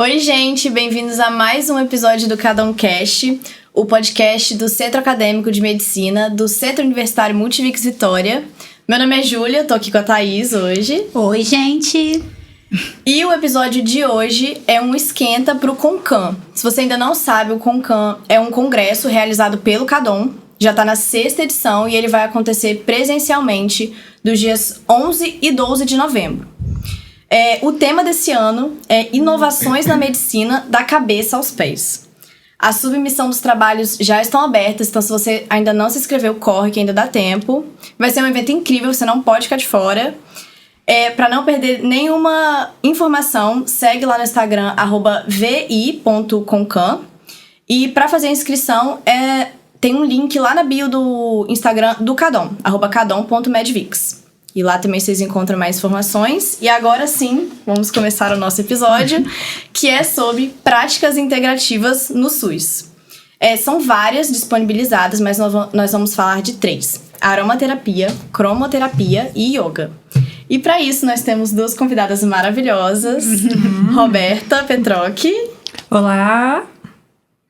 Oi, gente, bem-vindos a mais um episódio do Cadomcast, o podcast do Centro Acadêmico de Medicina do Centro Universitário Multivix Vitória. Meu nome é Júlia, tô aqui com a Thaís hoje. Oi, gente! E o episódio de hoje é um esquenta pro CONCAN. Se você ainda não sabe, o CONCAN é um congresso realizado pelo CADOM, já tá na 6ª edição e ele vai acontecer presencialmente dos dias 11 e 12 de novembro. O tema desse ano é Inovações na Medicina da Cabeça aos Pés. A submissão dos trabalhos já estão abertas, então se você ainda não se inscreveu, corre que ainda dá tempo. Vai ser um evento incrível, você não pode ficar de fora. Para não perder nenhuma informação, segue lá no Instagram, @vi.concan. E para fazer a inscrição, tem um link lá na bio do Instagram do CADOM, @cadom.medvix. E lá também vocês encontram mais informações. E agora sim, vamos começar o nosso episódio, que é sobre práticas integrativas no SUS. São várias disponibilizadas, mas nós vamos falar de 3. Aromaterapia, cromoterapia e yoga. E para isso nós temos 2 convidadas maravilhosas. Roberta Petrocchi. Olá!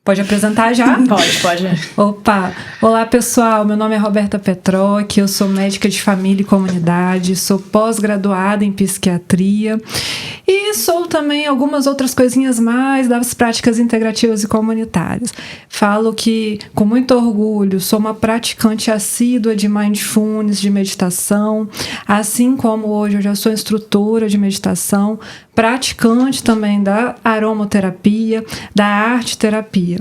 Pode apresentar já? Pode. Opa! Olá, pessoal. Meu nome é Roberta Petrocchi, eu sou médica de família e comunidade, sou pós-graduada em psiquiatria e sou também algumas outras coisinhas mais das práticas integrativas e comunitárias. Falo que, com muito orgulho, sou uma praticante assídua de mindfulness, de meditação, assim como hoje eu já sou instrutora de meditação, praticante também da aromaterapia, da arte-terapia.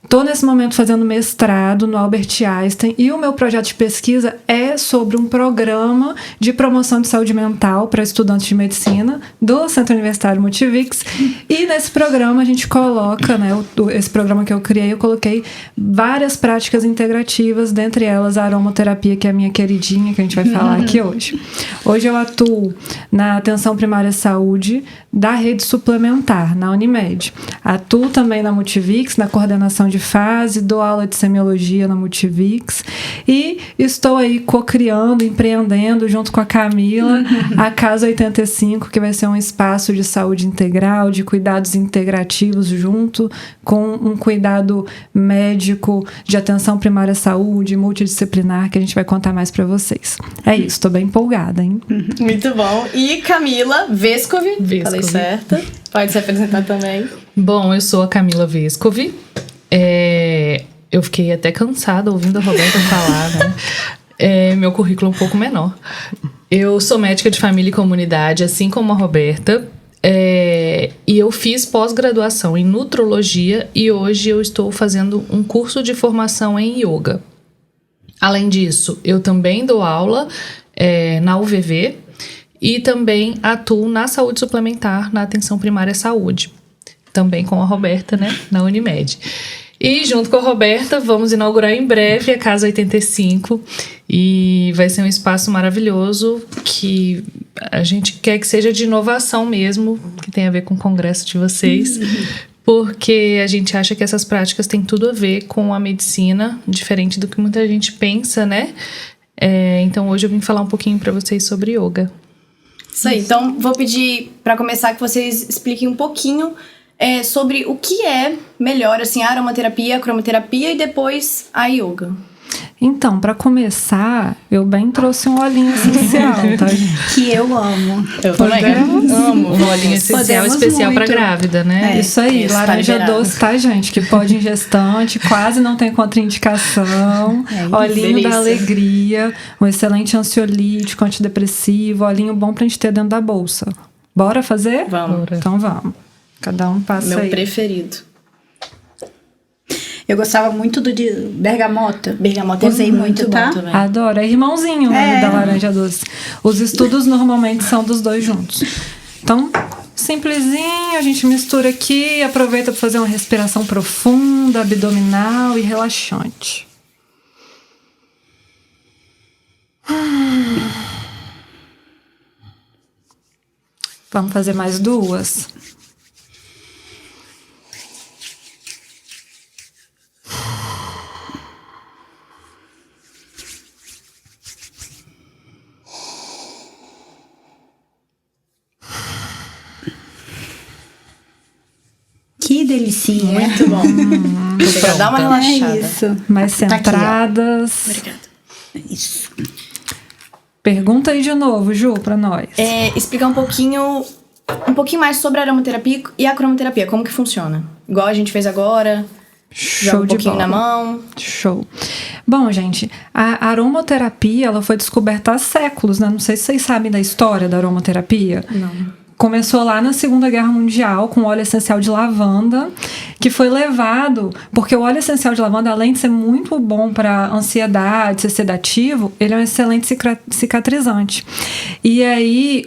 Estou nesse momento fazendo mestrado no Albert Einstein e o meu projeto de pesquisa é sobre um programa de promoção de saúde mental para estudantes de medicina do Centro Universitário Multivix. E nesse programa a gente coloca, esse programa que eu criei, eu coloquei várias práticas integrativas, dentre elas a aromaterapia, que é a minha queridinha, que a gente vai falar aqui hoje. Hoje eu atuo na atenção primária à saúde da rede suplementar, na Unimed. Atuo também na Multivix, na coordenação de fase, dou aula de semiologia na Multivix e estou aí co-criando, empreendendo junto com a Camila a Casa 85, que vai ser um espaço de saúde integral, de cuidados integrativos junto com um cuidado médico de atenção primária à saúde, multidisciplinar, que a gente vai contar mais para vocês. É isso, estou bem empolgada, hein? Muito bom. E Camila Vescovi. Falei certo? Pode se apresentar também. Bom, eu sou a Camila Vescovi. Eu fiquei até cansada ouvindo a Roberta falar, né? Meu currículo é um pouco menor. Eu sou médica de família e comunidade, assim como a Roberta. E eu fiz pós-graduação em nutrologia e hoje eu estou fazendo um curso de formação em yoga. Além disso, eu também dou aula na UVV e também atuo na saúde suplementar, na atenção primária à saúde. Também com a Roberta, né, na Unimed. E junto com a Roberta, vamos inaugurar em breve a Casa 85. E vai ser um espaço maravilhoso que a gente quer que seja de inovação mesmo, que tem a ver com o congresso de vocês. Porque a gente acha que essas práticas têm tudo a ver com a medicina, diferente do que muita gente pensa, né? Então hoje eu vim falar um pouquinho para vocês sobre yoga. Isso aí, então vou pedir para começar que vocês expliquem um pouquinho sobre o que é melhor, assim, a aromaterapia, a cromoterapia e depois a yoga. Então, para começar, eu bem trouxe um olhinho essencial, tá, gente? Que eu amo. Eu também amo. Um olhinho essencial especial para grávida, né? Isso aí, laranja doce, tá, gente? Que pode em gestante, quase não tem contraindicação. Olhinho delícia. da alegria, um excelente ansiolítico, antidepressivo, olhinho bom pra gente ter dentro da bolsa. Bora fazer? Vamos. Então vamos. Cada um passa Meu aí. preferido. Eu gostava muito do de bergamota. Bergamota Usei muito, bom tá? também. Adoro, é irmãozinho, né, da laranja doce. Os estudos normalmente são dos dois juntos. Então, simplesinho, a gente mistura aqui, aproveita para fazer uma respiração profunda, abdominal e relaxante. Vamos fazer mais 2. delicinha. Muito bom. Chega a dar uma relaxada. É isso. Mais Tá aqui, ó. centradas. Obrigada. Isso. Pergunta aí de novo, Ju, pra nós. Explicar um pouquinho mais sobre a aromaterapia e a cromoterapia, como que funciona. Igual a gente fez agora, joga Show um de pouquinho bola. na mão. Show. Bom, gente, a aromaterapia, ela foi descoberta há séculos, né? Não sei se vocês sabem da história da aromaterapia. Não. Começou lá na Segunda Guerra Mundial com óleo essencial de lavanda, que foi levado, porque o óleo essencial de lavanda, além de ser muito bom para ansiedade, ser sedativo, ele é um excelente cicatrizante. E aí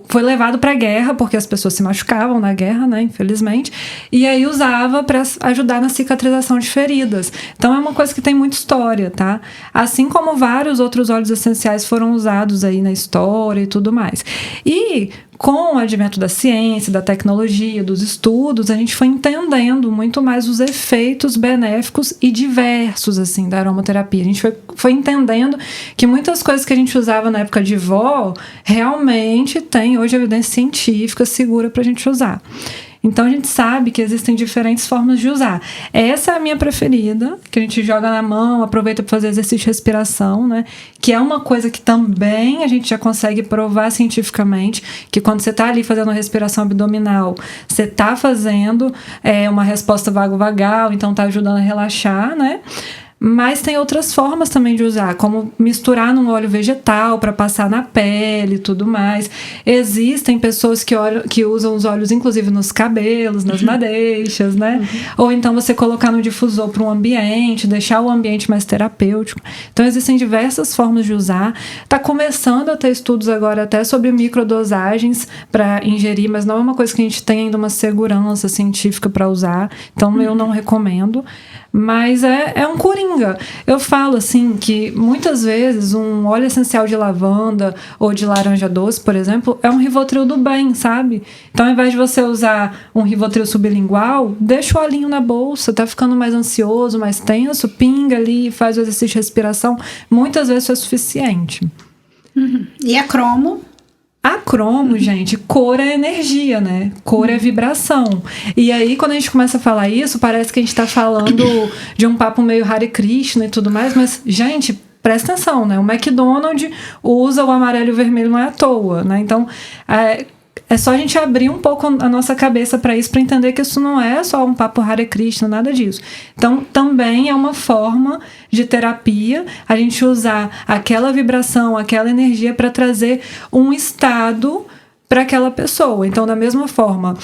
foi levado para a guerra, porque as pessoas se machucavam na guerra, né, infelizmente, e aí usava para ajudar na cicatrização de feridas. Então é uma coisa que tem muita história, tá? Assim como vários outros óleos essenciais foram usados aí na história e tudo mais. E com o advento da ciência, da tecnologia, dos estudos, a gente foi entendendo muito mais os efeitos benéficos e diversos, assim, da aromaterapia. A gente foi entendendo que muitas coisas que a gente usava na época de vó, realmente tem hoje evidência científica segura pra gente usar. Então a gente sabe que existem diferentes formas de usar. Essa é a minha preferida, que a gente joga na mão, aproveita para fazer exercício de respiração, né? Que é uma coisa que também a gente já consegue provar cientificamente, que quando você está ali fazendo a respiração abdominal, você está fazendo uma resposta vago-vagal, então está ajudando a relaxar, né? Mas tem outras formas também de usar, como misturar num óleo vegetal para passar na pele e tudo mais. Existem pessoas que usam os óleos, inclusive, nos cabelos, nas madeixas, né? Ou então você colocar no difusor para um ambiente, deixar o ambiente mais terapêutico. Então, existem diversas formas de usar. Está começando a ter estudos agora até sobre microdosagens para ingerir, mas não é uma coisa que a gente tem ainda uma segurança científica para usar. Então, eu não recomendo. Mas é um coringa. Eu falo assim que muitas vezes um óleo essencial de lavanda ou de laranja doce, por exemplo, é um Rivotril do bem, sabe? Então, ao invés de você usar um Rivotril sublingual, deixa o olhinho na bolsa, tá ficando mais ansioso, mais tenso, pinga ali, faz o exercício de respiração. Muitas vezes isso é suficiente. E a cromo? A cromo, gente, cor é energia, né? Cor é vibração. E aí, quando a gente começa a falar isso, parece que a gente tá falando de um papo meio Hare Krishna e tudo mais, mas, gente, presta atenção, né? O McDonald's usa o amarelo e o vermelho, não é à toa, né? Então, é só a gente abrir um pouco a nossa cabeça para isso, para entender que isso não é só um papo Hare Krishna, nada disso. Então, também é uma forma de terapia a gente usar aquela vibração, aquela energia para trazer um estado para aquela pessoa. Então, da mesma forma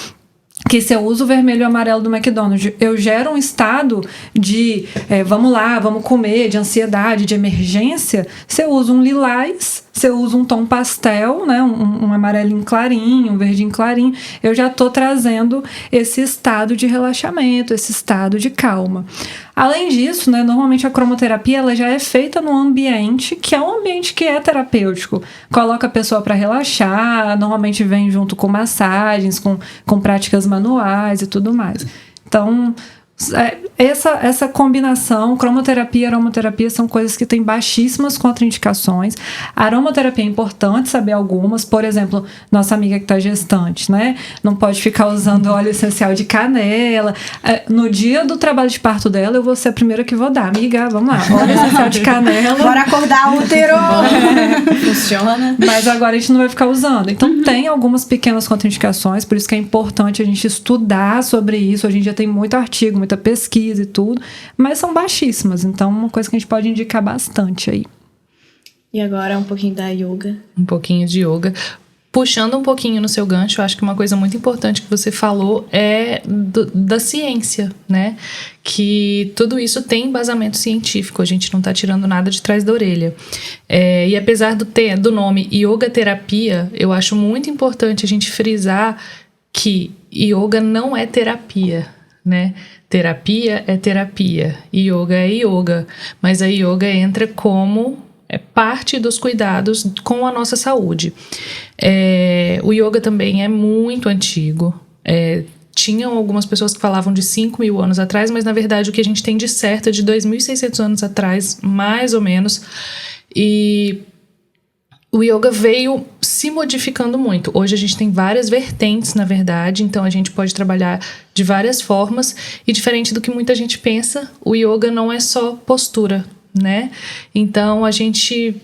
que se eu uso o vermelho e o amarelo do McDonald's, eu gero um estado de vamos lá, vamos comer, de ansiedade, de emergência. Se eu uso um lilás, se eu uso um tom pastel, né, um amarelinho clarinho, um verdinho clarinho, eu já estou trazendo esse estado de relaxamento, esse estado de calma. Além disso, né, normalmente a cromoterapia ela já é feita num ambiente que é um ambiente que é terapêutico. Coloca a pessoa para relaxar, normalmente vem junto com massagens, com práticas manuais e tudo mais. Então, essa combinação, cromoterapia e aromaterapia são coisas que têm baixíssimas contraindicações. A aromaterapia é importante saber algumas, por exemplo, nossa amiga que está gestante, né? Não pode ficar usando óleo essencial de canela. No dia do trabalho de parto dela, eu vou ser a primeira que vou dar. Amiga, vamos lá, óleo essencial de canela. Bora acordar o útero! Funciona. Mas agora a gente não vai ficar usando. Então tem algumas pequenas contraindicações, por isso que é importante a gente estudar sobre isso. Hoje em dia tem muito artigo, muita pesquisa e tudo, mas são baixíssimas, então uma coisa que a gente pode indicar bastante aí. E agora um pouquinho da yoga. Um pouquinho de yoga. Puxando um pouquinho no seu gancho, eu acho que uma coisa muito importante que você falou é da ciência, né? Que tudo isso tem embasamento científico, a gente não tá tirando nada de trás da orelha. E apesar do nome yoga terapia, eu acho muito importante a gente frisar que yoga não é terapia, né? Terapia é terapia, yoga é yoga, mas a yoga entra como parte dos cuidados com a nossa saúde. O yoga também é muito antigo, tinham algumas pessoas que falavam de 5.000 anos atrás, mas na verdade o que a gente tem de certo é de 2.600 anos atrás, mais ou menos, e o yoga veio se modificando muito. Hoje a gente tem várias vertentes, na verdade, então a gente pode trabalhar de várias formas, e diferente do que muita gente pensa, o yoga não é só postura, né? Então a gente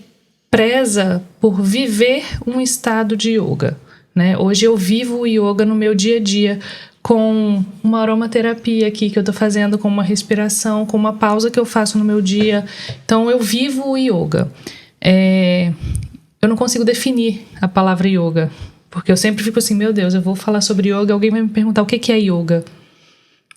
preza por viver um estado de yoga, né? Hoje eu vivo o yoga no meu dia a dia, com uma aromaterapia aqui que eu tô fazendo, com uma respiração, com uma pausa que eu faço no meu dia. Então eu vivo o yoga. Eu não consigo definir a palavra yoga, porque eu sempre fico assim, meu Deus, eu vou falar sobre yoga, alguém vai me perguntar o que é yoga.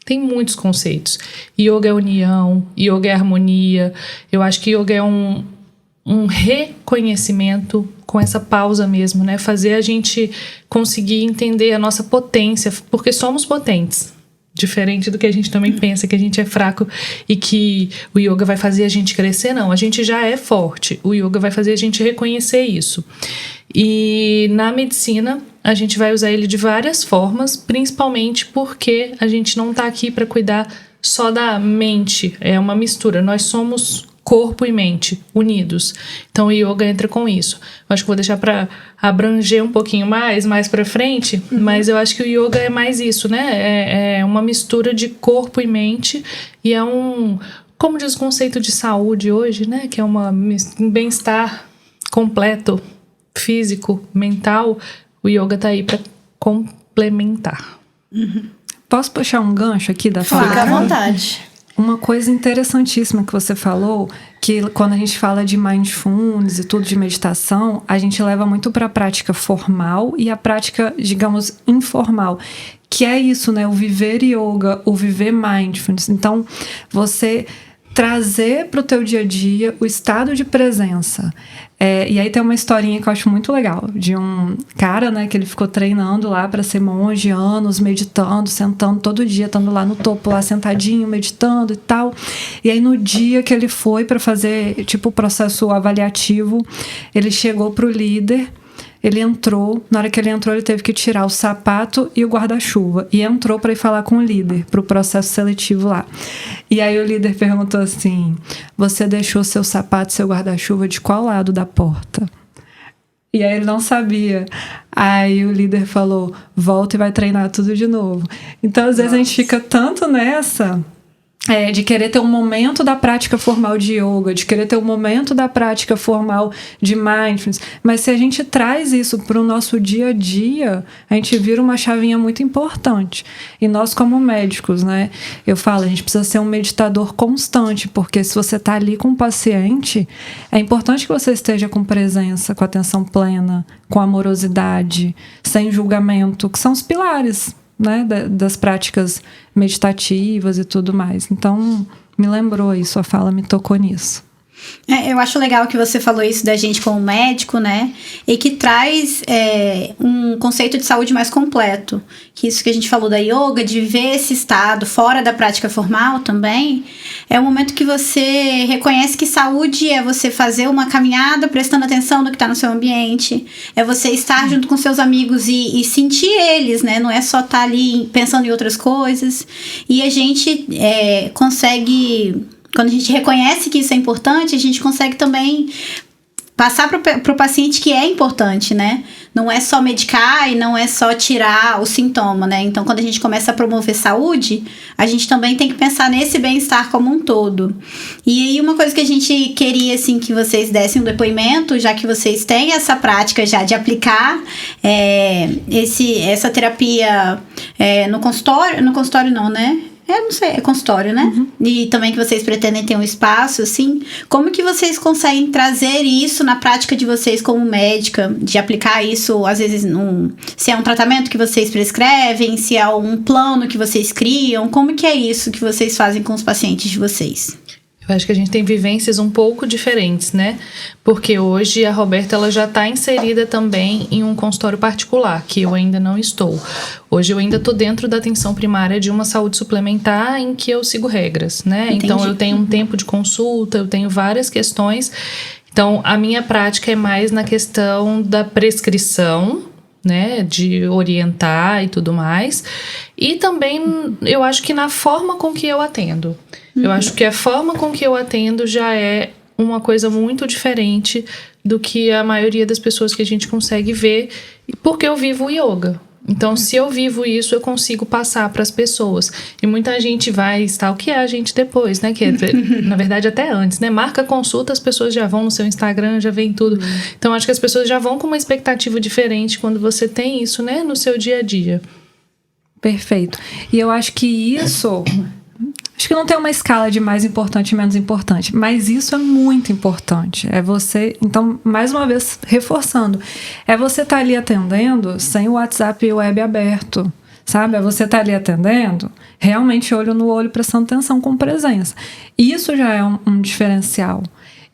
Tem muitos conceitos. Yoga é união, yoga é harmonia. Eu acho que yoga é um reconhecimento com essa pausa mesmo, né? Fazer a gente conseguir entender a nossa potência, porque somos potentes. Diferente do que a gente também pensa, que a gente é fraco e que o yoga vai fazer a gente crescer. Não, a gente já é forte. O yoga vai fazer a gente reconhecer isso. E na medicina, a gente vai usar ele de várias formas, principalmente porque a gente não está aqui para cuidar só da mente. É uma mistura. Nós somos corpo e mente unidos. Então o yoga entra com isso. Eu acho que vou deixar para abranger um pouquinho mais para frente, mas eu acho que o yoga é mais isso, né? É uma mistura de corpo e mente, e é como diz o conceito de saúde hoje, né? Que é um bem-estar completo, físico, mental. O yoga tá aí para complementar. Posso puxar um gancho aqui da fala? Fica à vontade. Uma coisa interessantíssima que você falou, que quando a gente fala de mindfulness e tudo de meditação, a gente leva muito para a prática formal e a prática, digamos, informal, que é isso, né? O viver yoga, o viver mindfulness. Então, você trazer para o teu dia a dia o estado de presença. E aí tem uma historinha que eu acho muito legal, de um cara, né, que ele ficou treinando lá para ser monge anos, meditando, sentando todo dia, estando lá no topo, lá sentadinho, meditando e tal. E aí no dia que ele foi para fazer, tipo, o processo avaliativo, ele chegou pro líder. Ele entrou, na hora que ele entrou, ele teve que tirar o sapato e o guarda-chuva. E entrou para ir falar com o líder, para o processo seletivo lá. E aí o líder perguntou assim: você deixou seu sapato e seu guarda-chuva de qual lado da porta? E aí ele não sabia. Aí o líder falou: volta e vai treinar tudo de novo. Então, às vezes, a gente fica tanto nessa... de querer ter um momento da prática formal de yoga, de querer ter um momento da prática formal de mindfulness, mas se a gente traz isso para o nosso dia a dia, a gente vira uma chavinha muito importante. E nós, como médicos, né, eu falo, a gente precisa ser um meditador constante, porque se você está ali com o paciente, é importante que você esteja com presença, com atenção plena, com amorosidade, sem julgamento, que são os pilares, né, das práticas meditativas e tudo mais. Então, me lembrou isso, a fala me tocou nisso. Eu acho legal que você falou isso da gente como médico, né? E que traz um conceito de saúde mais completo. Que isso que a gente falou da yoga, de viver esse estado fora da prática formal também, é o momento que você reconhece que saúde é você fazer uma caminhada prestando atenção no que está no seu ambiente, é você estar junto com seus amigos e sentir eles, né? Não é só estar ali pensando em outras coisas. E a gente consegue... Quando a gente reconhece que isso é importante, a gente consegue também passar para o paciente que é importante, né? Não é só medicar e não é só tirar o sintoma, né? Então, quando a gente começa a promover saúde, a gente também tem que pensar nesse bem-estar como um todo. E aí, uma coisa que a gente queria, assim, que vocês dessem um depoimento, já que vocês têm essa prática já de aplicar essa terapia no consultório. No consultório não, né? Não sei, é consultório, né? Uhum. E também que vocês pretendem ter um espaço, assim. Como que vocês conseguem trazer isso na prática de vocês como médica? De aplicar isso, às vezes, se é um tratamento que vocês prescrevem, se é um plano que vocês criam. Como que é isso que vocês fazem com os pacientes de vocês? Eu acho que a gente tem vivências um pouco diferentes, né? Porque hoje a Roberta ela já está inserida também em um consultório particular, que eu ainda não estou. Hoje eu ainda estou dentro da atenção primária de uma saúde suplementar em que eu sigo regras, né? Entendi. Então eu tenho um tempo de consulta, eu tenho várias questões. Então a minha prática é mais na questão da prescrição, né, de orientar e tudo mais. E também eu acho que na forma com que eu atendo. Eu acho que a forma com que eu atendo já é uma coisa muito diferente do que a maioria das pessoas que a gente consegue ver, porque eu vivo o yoga. Então, se eu vivo isso, eu consigo passar para as pessoas. E muita gente vai stalkear a gente depois, né? Que, na verdade, até antes, né? Marca consulta, as pessoas já vão no seu Instagram, já vem tudo. Então, acho que as pessoas já vão com uma expectativa diferente quando você tem isso, né? No seu dia a dia. Perfeito. E eu acho que isso... Acho que não tem uma escala de mais importante e menos importante, mas isso é muito importante. É você, então, mais uma vez, reforçando, é você estar ali atendendo sem o WhatsApp e o web aberto, sabe? É você estar ali atendendo, realmente olho no olho, prestando atenção com presença. Isso já é um diferencial.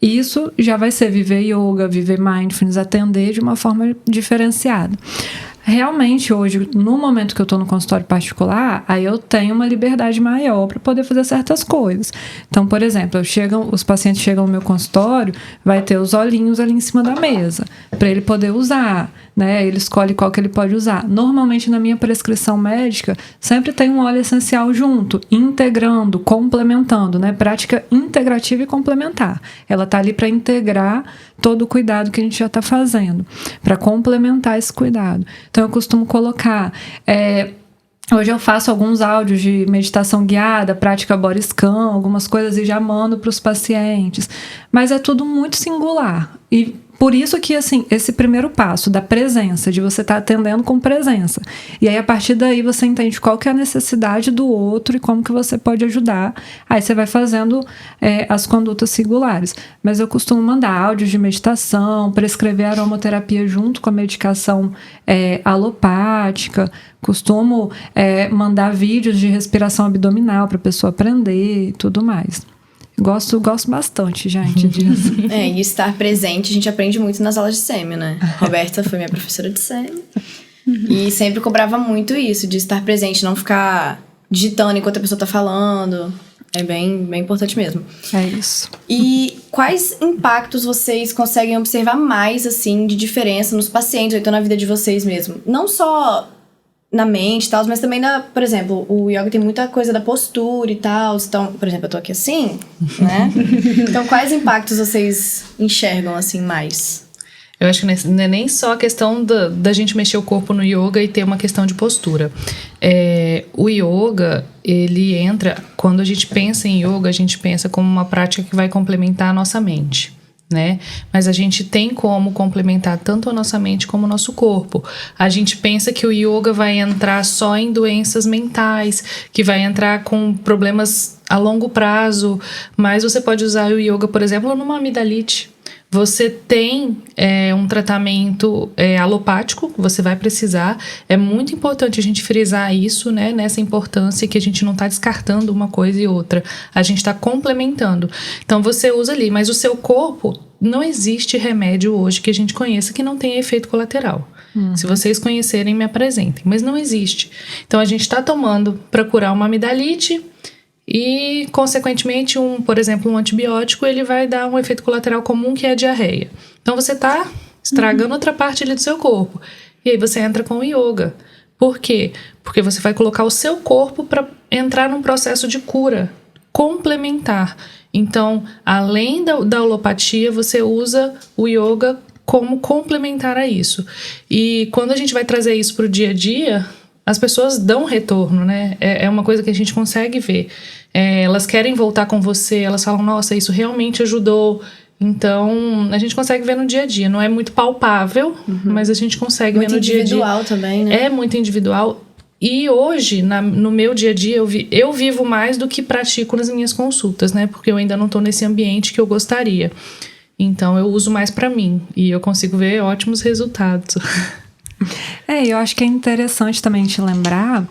Isso já vai ser viver yoga, viver mindfulness, atender de uma forma diferenciada. Realmente, hoje, no momento que eu estou no consultório particular, aí eu tenho uma liberdade maior para poder fazer certas coisas. Então, por exemplo, os pacientes chegam no meu consultório, vai ter os olhinhos ali em cima da mesa, para ele poder usar, né? Ele escolhe qual que ele pode usar. Normalmente, na minha prescrição médica, sempre tem um óleo essencial junto, integrando, complementando, né? Prática integrativa e complementar. Ela está ali para integrar todo o cuidado que a gente já está fazendo, para complementar esse cuidado. Então, eu costumo colocar... Hoje eu faço alguns áudios de meditação guiada, prática body scan, algumas coisas e já mando para os pacientes. Mas é tudo muito singular. E por isso que, assim, esse primeiro passo da presença, de você estar atendendo com presença. E aí, a partir daí, você entende qual que é a necessidade do outro e como que você pode ajudar. Aí você vai fazendo as condutas singulares. Mas eu costumo mandar áudios de meditação, prescrever aromaterapia junto com a medicação alopática. Costumo mandar vídeos de respiração abdominal para a pessoa aprender e tudo mais. Gosto bastante, gente, disso. E estar presente, a gente aprende muito nas aulas de sêmio, né? Roberta foi minha professora de sêmio. E sempre cobrava muito isso, de estar presente, não ficar digitando enquanto a pessoa tá falando. É bem, bem importante mesmo. É isso. E quais impactos vocês conseguem observar mais, assim, de diferença nos pacientes, ou então na vida de vocês mesmo? Não só na mente e tal, mas também por exemplo, o yoga tem muita coisa da postura e tal. Então, por exemplo, eu tô aqui assim, né? Então, quais impactos vocês enxergam, assim, mais? Eu acho que não é nem só a questão da gente mexer o corpo no yoga e ter uma questão de postura. O yoga, ele entra... Quando a gente pensa em yoga, a gente pensa como uma prática que vai complementar a nossa mente, né? Mas a gente tem como complementar tanto a nossa mente como o nosso corpo. A gente pensa que o yoga vai entrar só em doenças mentais, que vai entrar com problemas a longo prazo, mas você pode usar o yoga, por exemplo, numa amidalite. Você tem um tratamento alopático que você vai precisar. É muito importante a gente frisar isso, né? Nessa importância que a gente não está descartando uma coisa e outra. A gente está complementando. Então, você usa ali, mas o seu corpo... Não existe remédio hoje que a gente conheça que não tenha efeito colateral. Se vocês conhecerem, me apresentem. Mas não existe. Então, a gente está tomando para curar uma amidalite... E, consequentemente, por exemplo, um antibiótico, ele vai dar um efeito colateral comum, que é a diarreia. Então, você está estragando outra parte ali do seu corpo. E aí você entra com o yoga. Por quê? Porque você vai colocar o seu corpo para entrar num processo de cura complementar. Então, além da alopatia, você usa o yoga como complementar a isso. E quando a gente vai trazer isso para o dia a dia... As pessoas dão retorno, né? É uma coisa que a gente consegue ver. Elas querem voltar com você, elas falam, nossa, isso realmente ajudou. Então, a gente consegue ver no dia a dia. Não é muito palpável, mas a gente consegue ver no dia a dia. Muito individual também, né? É muito individual. E hoje, no meu dia a dia, eu vivo mais do que pratico nas minhas consultas, né? Porque eu ainda não estou nesse ambiente que eu gostaria. Então, eu uso mais para mim. E eu consigo ver ótimos resultados. Eu acho que é interessante também te lembrar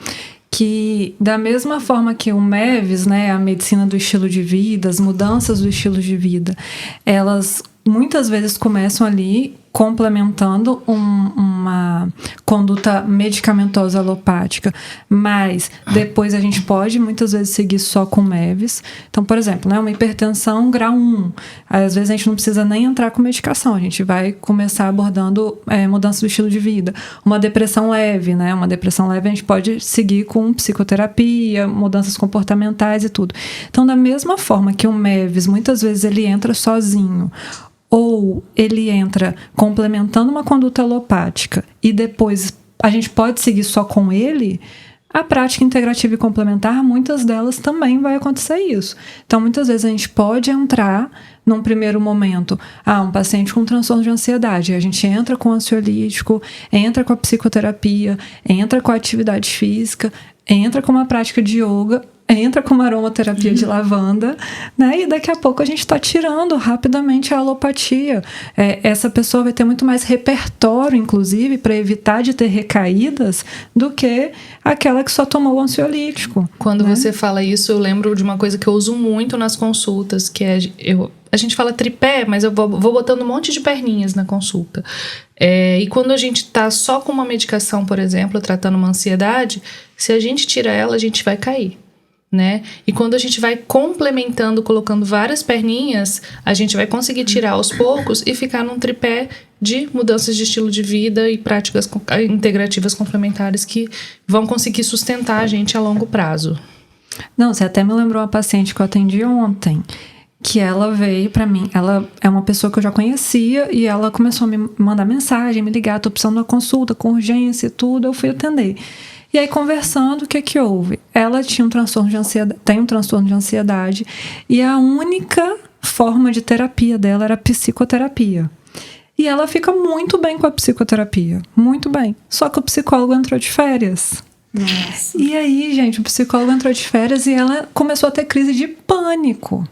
que, da mesma forma que o MEVS, né, a medicina do estilo de vida, as mudanças do estilo de vida, elas muitas vezes começam ali complementando uma conduta medicamentosa alopática, mas depois a gente pode muitas vezes seguir só com MEVS. Então, por exemplo, né, uma hipertensão grau 1, às vezes a gente não precisa nem entrar com medicação, a gente vai começar abordando mudança do estilo de vida. Uma depressão leve, né, uma depressão leve a gente pode seguir com psicoterapia, mudanças comportamentais e tudo. Então, da mesma forma que o MEVS muitas vezes ele entra sozinho, ou ele entra complementando uma conduta alopática e depois a gente pode seguir só com ele, a prática integrativa e complementar, muitas delas também vai acontecer isso. Então, muitas vezes a gente pode entrar num primeiro momento, um paciente com transtorno de ansiedade, a gente entra com ansiolítico, entra com a psicoterapia, entra com a atividade física, entra com uma prática de yoga, entra com uma aromaterapia de lavanda, né? E daqui a pouco a gente está tirando rapidamente a alopatia. Essa pessoa vai ter muito mais repertório, inclusive, para evitar de ter recaídas do que aquela que só tomou o ansiolítico. Quando você fala isso, eu lembro de uma coisa que eu uso muito nas consultas, que é... A gente fala tripé, mas eu vou botando um monte de perninhas na consulta. E quando a gente tá só com uma medicação, por exemplo, tratando uma ansiedade, se a gente tira ela, a gente vai cair, né? E quando a gente vai complementando, colocando várias perninhas, a gente vai conseguir tirar aos poucos e ficar num tripé de mudanças de estilo de vida e práticas integrativas complementares que vão conseguir sustentar a gente a longo prazo. Não, você até me lembrou uma paciente que eu atendi ontem, que ela veio pra mim, ela é uma pessoa que eu já conhecia e ela começou a me mandar mensagem, me ligar, tô precisando de uma consulta com urgência e tudo, eu fui atender. E aí, conversando, o que houve? Ela tinha um transtorno de ansiedade, tem um transtorno de ansiedade, e a única forma de terapia dela era a psicoterapia. E ela fica muito bem com a psicoterapia, muito bem. Só que o psicólogo entrou de férias. Nossa. E aí, gente, o psicólogo entrou de férias e ela começou a ter crise de pânico.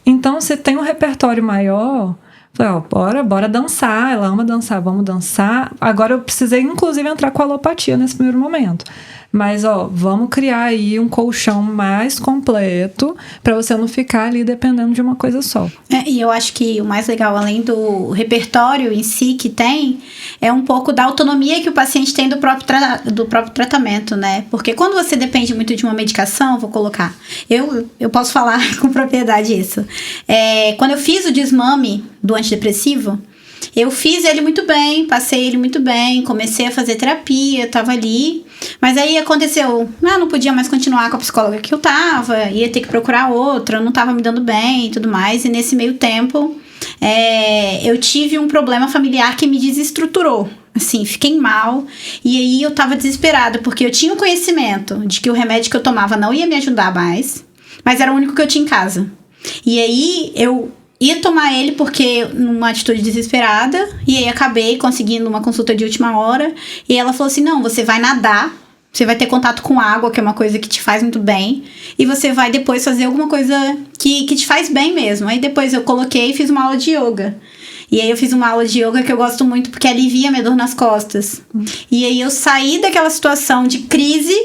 Então, você tem um repertório maior... Falei, bora dançar, ela ama dançar, vamos dançar. Agora eu precisei, inclusive, entrar com a alopatia nesse primeiro momento. Mas, vamos criar aí um colchão mais completo para você não ficar ali dependendo de uma coisa só. E eu acho que o mais legal, além do repertório em si que tem, é um pouco da autonomia que o paciente tem do próprio tratamento, né? Porque quando você depende muito de uma medicação, vou colocar... Eu posso falar com propriedade isso. Quando eu fiz o desmame do antidepressivo, eu fiz ele muito bem, passei ele muito bem, comecei a fazer terapia, tava ali, mas aí aconteceu, não podia mais continuar com a psicóloga que eu tava, ia ter que procurar outra, não tava me dando bem e tudo mais, e nesse meio tempo eu tive um problema familiar que me desestruturou, assim, fiquei mal, e aí eu tava desesperada, porque eu tinha o conhecimento de que o remédio que eu tomava não ia me ajudar mais, mas era o único que eu tinha em casa, e aí eu ia tomar ele porque numa atitude desesperada, e aí acabei conseguindo uma consulta de última hora, e ela falou assim, não, você vai nadar, você vai ter contato com água, que é uma coisa que te faz muito bem, e você vai depois fazer alguma coisa que te faz bem mesmo. Aí depois eu coloquei e fiz uma aula de yoga. E aí eu fiz uma aula de yoga que eu gosto muito, porque alivia minha dor nas costas. E aí eu saí daquela situação de crise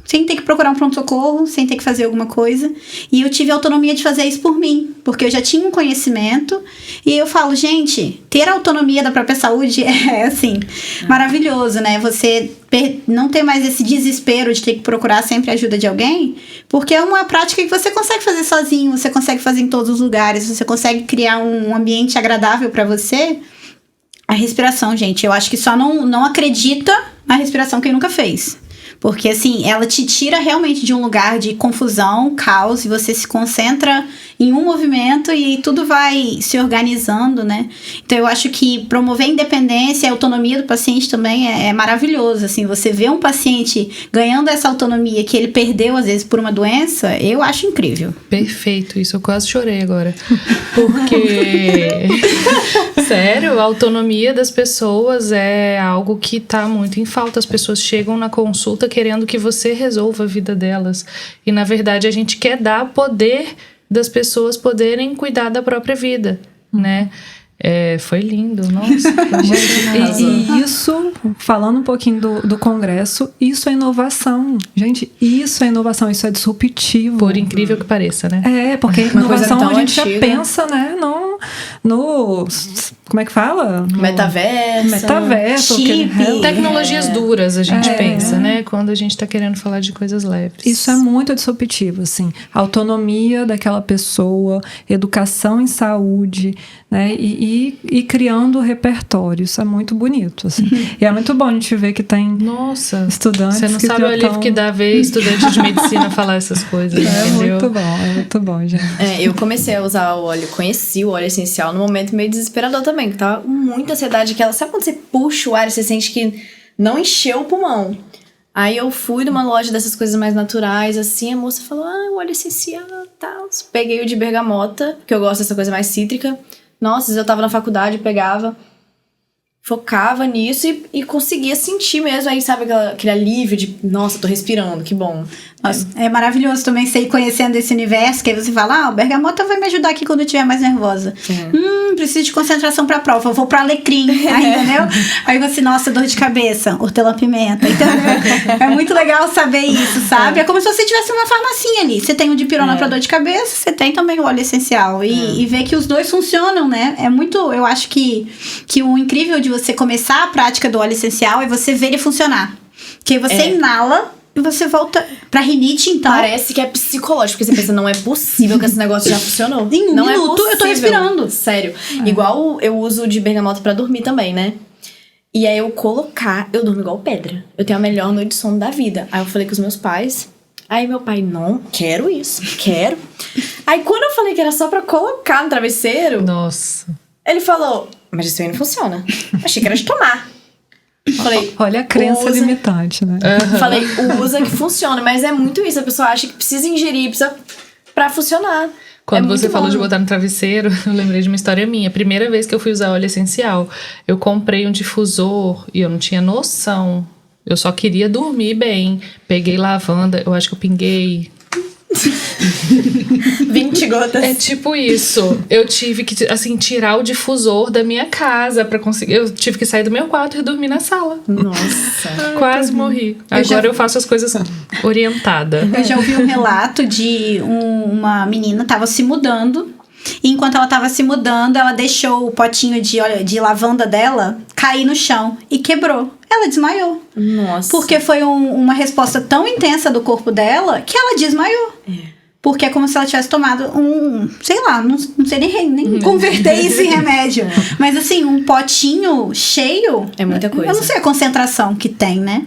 sem ter que procurar um pronto-socorro, sem ter que fazer alguma coisa. E eu tive a autonomia de fazer isso por mim, porque eu já tinha um conhecimento. E eu falo, gente, ter a autonomia da própria saúde é, assim, maravilhoso, né? Você não ter mais esse desespero de ter que procurar sempre a ajuda de alguém, porque é uma prática que você consegue fazer sozinho, você consegue fazer em todos os lugares, você consegue criar um ambiente agradável para você. A respiração, gente, eu acho que só não acredita na respiração quem nunca fez. Porque, assim, ela te tira realmente de um lugar de confusão, caos, e você se concentra em um movimento e tudo vai se organizando, né? Então, eu acho que promover a independência e a autonomia do paciente também é maravilhoso, assim. Você vê um paciente ganhando essa autonomia que ele perdeu, às vezes, por uma doença, eu acho incrível. Perfeito, isso eu quase chorei agora. Porque, sério, a autonomia das pessoas é algo que tá muito em falta. As pessoas chegam na consulta querendo que você resolva a vida delas. E, na verdade, a gente quer dar poder das pessoas poderem cuidar da própria vida, né? Foi lindo, nossa. E isso, falando um pouquinho do congresso, isso é inovação. Gente, isso é inovação, isso é disruptivo. Por incrível que pareça, né? Porque uma inovação coisa tão a gente antiga. já pensa, né? no... Como é que fala? Metaverso. Chip. Tecnologias duras, a gente pensa, né? Quando a gente tá querendo falar de coisas leves. Isso é muito disruptivo, assim. Autonomia daquela pessoa, educação em saúde, né? E criando repertório. Isso é muito bonito, assim. E é muito bom a gente ver que tem estudantes você não que sabe o alívio que dá ver estudante de medicina falar essas coisas, entendeu? É muito bom, gente. Eu comecei a usar o óleo, conheci o óleo essencial num momento meio desesperador também, que tava com muita ansiedade. Sabe quando você puxa o ar e você sente que não encheu o pulmão? Aí eu fui numa loja dessas coisas mais naturais, assim, a moça falou, o óleo essencial e tal. Peguei o de bergamota, porque eu gosto dessa coisa mais cítrica. Nossa, eu tava na faculdade, pegava, focava nisso e conseguia sentir mesmo, aí sabe aquele alívio de, nossa, tô respirando, que bom. Nossa, é maravilhoso também você ir conhecendo esse universo, que aí você fala, o bergamota vai me ajudar aqui quando eu estiver mais nervosa. Preciso de concentração pra prova, eu vou pro alecrim, aí, entendeu? Aí você, nossa, dor de cabeça, hortelã-pimenta, entendeu? É muito legal saber isso, sabe? É como se você tivesse uma farmacinha ali. Você tem o dipirona pra dor de cabeça, você tem também o óleo essencial. E ver que os dois funcionam, né? É muito, eu acho que o incrível de você começar a prática do óleo essencial é você ver ele funcionar. Que aí você inala e você volta pra rinite, então. Parece que é psicológico, porque você pensa, não é possível que esse negócio já funcionou. Em um não minuto eu tô respirando. Sério. Igual eu uso de bergamota pra dormir também, né? E aí eu durmo igual pedra. Eu tenho a melhor noite de sono da vida. Aí eu falei com os meus pais. Aí meu pai, não, quero isso, quero. Aí quando eu falei que era só pra colocar no travesseiro... Nossa. Ele falou, mas isso aí não funciona. Achei que era de tomar. Falei, olha a crença limitante, né? Falei, usa que funciona. Mas é muito isso, a pessoa acha que precisa ingerir, precisa pra funcionar. Quando você falou de botar no travesseiro, eu lembrei de uma história minha. A primeira vez que eu fui usar óleo essencial, eu comprei um difusor e eu não tinha noção. Eu só queria dormir bem. Peguei lavanda, eu acho que eu pinguei 20 gotas. É tipo isso. Eu tive que, assim, tirar o difusor da minha casa pra conseguir. Eu tive que sair do meu quarto e dormir na sala. Nossa. Quase morri. Agora eu faço as coisas orientada. Eu já ouvi um relato de uma menina tava se mudando. E enquanto ela tava se mudando, ela deixou o potinho de lavanda dela cair no chão e quebrou. Ela desmaiou. Nossa. Porque foi uma resposta tão intensa do corpo dela que ela desmaiou. Porque é como se ela tivesse tomado sei lá, não sei nem converter isso em remédio. Mas assim, um potinho cheio... É muita coisa. Eu não sei a concentração que tem, né?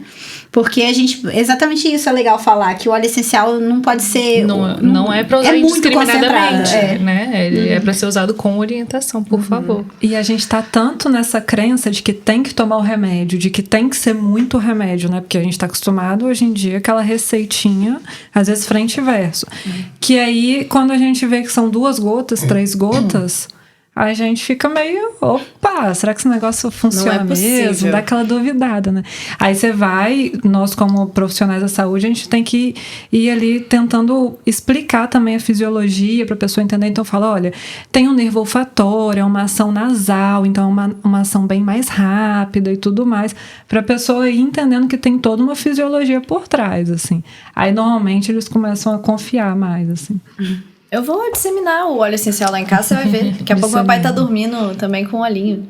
Porque a gente... Exatamente isso é legal falar, que o óleo essencial não pode ser... Não é pra usar indiscriminadamente, concentrado, né? Ele é pra ser usado com orientação, por favor. E a gente tá tanto nessa crença de que tem que tomar o remédio, de que tem que ser muito remédio, né? Porque a gente tá acostumado hoje em dia aquela receitinha, às vezes frente e verso. Que aí, quando a gente vê que são 2 gotas, 3 gotas... a gente fica meio, opa, será que esse negócio funciona mesmo? Dá aquela duvidada, né? Aí você vai, nós como profissionais da saúde, a gente tem que ir ali tentando explicar também a fisiologia para a pessoa entender. Então fala, olha, tem um nervo olfatório, é uma ação nasal, então é uma ação bem mais rápida e tudo mais, para a pessoa ir entendendo que tem toda uma fisiologia por trás, assim. Aí normalmente eles começam a confiar mais, assim. Eu vou disseminar o óleo essencial lá em casa, você vai ver. Daqui a pouco meu pai tá dormindo também com o olhinho.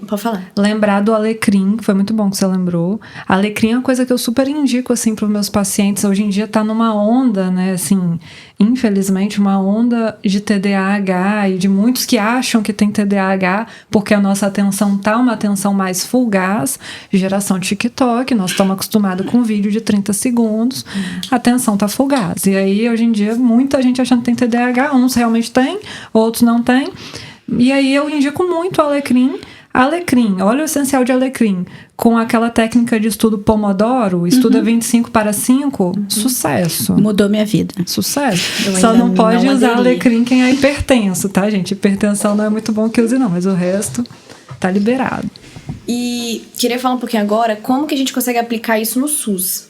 Pode falar. Lembrar do alecrim, foi muito bom que você lembrou. Alecrim é uma coisa que eu super indico, assim, pros meus pacientes. Hoje em dia tá numa onda, né, assim, infelizmente, uma onda de TDAH e de muitos que acham que tem TDAH porque a nossa atenção tá uma atenção mais fugaz. Geração TikTok, nós estamos acostumados com vídeo de 30 segundos, a atenção tá fugaz. E aí, hoje em dia, muita gente achando que tem TDAH, uns realmente tem, outros não tem. E aí eu indico muito alecrim, óleo essencial de alecrim, com aquela técnica de estudo Pomodoro, estuda 25/5, sucesso. Mudou minha vida. Sucesso. Só não pode usar alecrim quem é hipertenso, tá, gente? Hipertensão não é muito bom que use não, mas o resto tá liberado. E queria falar um pouquinho agora, como que a gente consegue aplicar isso no SUS?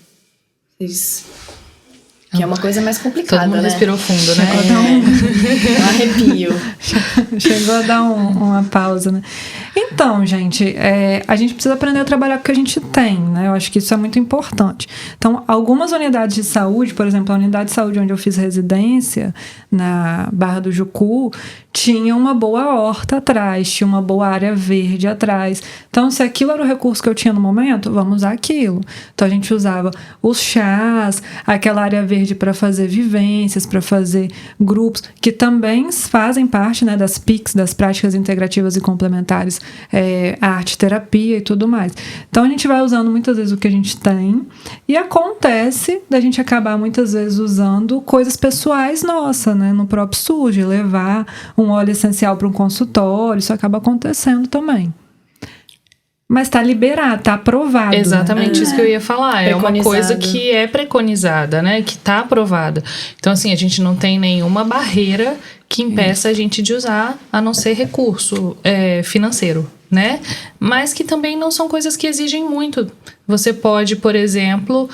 Que é uma coisa mais complicada, Todo mundo né? respirou fundo, né? Chegou a dar um arrepio. Chegou a dar uma pausa, né? Então, gente, a gente precisa aprender a trabalhar com o que a gente tem, né? Eu acho que isso é muito importante. Então, algumas unidades de saúde, por exemplo, a unidade de saúde onde eu fiz residência, na Barra do Jucu, tinha uma boa horta atrás, tinha uma boa área verde atrás. Então, se aquilo era o recurso que eu tinha no momento, vamos usar aquilo. Então, a gente usava os chás, aquela área verde para fazer vivências, para fazer grupos, que também fazem parte, né, das PICs, das práticas integrativas e complementares, arte-terapia e tudo mais. Então, a gente vai usando muitas vezes o que a gente tem e acontece da gente acabar muitas vezes usando coisas pessoais nossas, né, no próprio SUS, levar um óleo essencial para um consultório, isso acaba acontecendo também. Mas tá liberado, tá aprovado. Exatamente, né? isso que eu ia falar. É uma coisa que é preconizada, né? Que tá aprovada. Então, assim, a gente não tem nenhuma barreira que impeça a gente de usar, a não ser recurso financeiro, né? Mas que também não são coisas que exigem muito. Você pode, por exemplo,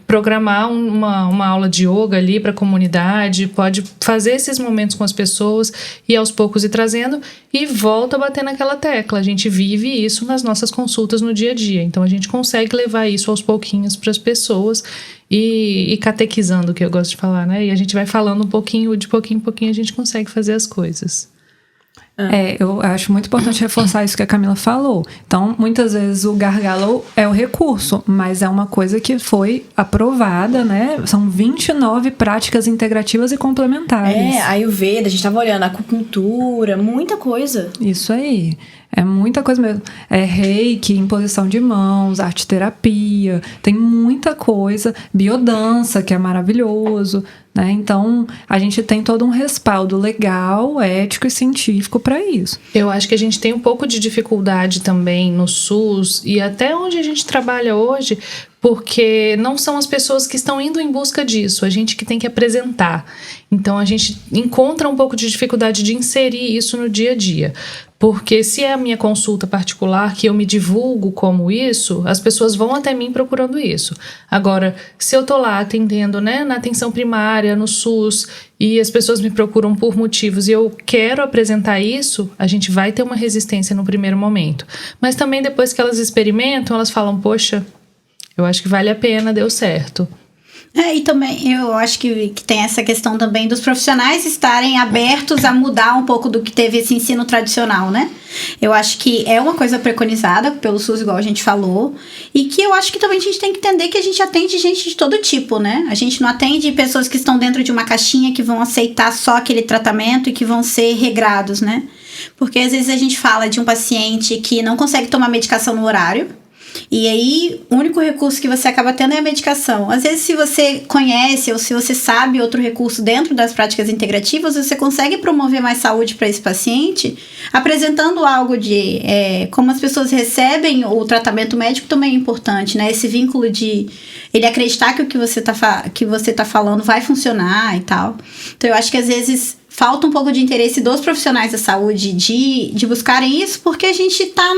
programar uma aula de yoga ali para a comunidade, pode fazer esses momentos com as pessoas e aos poucos ir trazendo e volta a bater naquela tecla. A gente vive isso nas nossas consultas no dia a dia, então a gente consegue levar isso aos pouquinhos para as pessoas e catequizando, que eu gosto de falar, né? E a gente vai falando um pouquinho, de pouquinho em pouquinho a gente consegue fazer as coisas. Eu acho muito importante reforçar isso que a Camila falou. Então, muitas vezes o gargalo é o recurso, mas é uma coisa que foi aprovada, né? São 29 práticas integrativas e complementares. Ayurveda, a gente tava olhando, acupuntura, muita coisa. Isso aí. É muita coisa mesmo. Reiki, imposição de mãos, arte-terapia, tem muita coisa. Biodança, que é maravilhoso, né? Então, a gente tem todo um respaldo legal, ético e científico para isso. Eu acho que a gente tem um pouco de dificuldade também no SUS e até onde a gente trabalha hoje, porque não são as pessoas que estão indo em busca disso, a gente que tem que apresentar. Então, a gente encontra um pouco de dificuldade de inserir isso no dia a dia. Porque se é a minha consulta particular, que eu me divulgo como isso, as pessoas vão até mim procurando isso. Agora, se eu tô lá atendendo, né, na atenção primária, no SUS, e as pessoas me procuram por motivos e eu quero apresentar isso, a gente vai ter uma resistência no primeiro momento. Mas também depois que elas experimentam, elas falam, poxa, eu acho que vale a pena, deu certo. E também eu acho que tem essa questão também dos profissionais estarem abertos a mudar um pouco do que teve esse ensino tradicional, né? Eu acho que é uma coisa preconizada pelo SUS, igual a gente falou, e que eu acho que também a gente tem que entender que a gente atende gente de todo tipo, né? A gente não atende pessoas que estão dentro de uma caixinha que vão aceitar só aquele tratamento e que vão ser regrados, né? Porque às vezes a gente fala de um paciente que não consegue tomar medicação no horário, e aí, o único recurso que você acaba tendo é a medicação. Às vezes, se você conhece ou se você sabe outro recurso dentro das práticas integrativas, você consegue promover mais saúde para esse paciente, apresentando algo de como as pessoas recebem o tratamento médico também é importante, né? Esse vínculo de ele acreditar que o que você tá falando vai funcionar e tal. Então, eu acho que às vezes falta um pouco de interesse dos profissionais da saúde de buscarem isso, porque a gente tá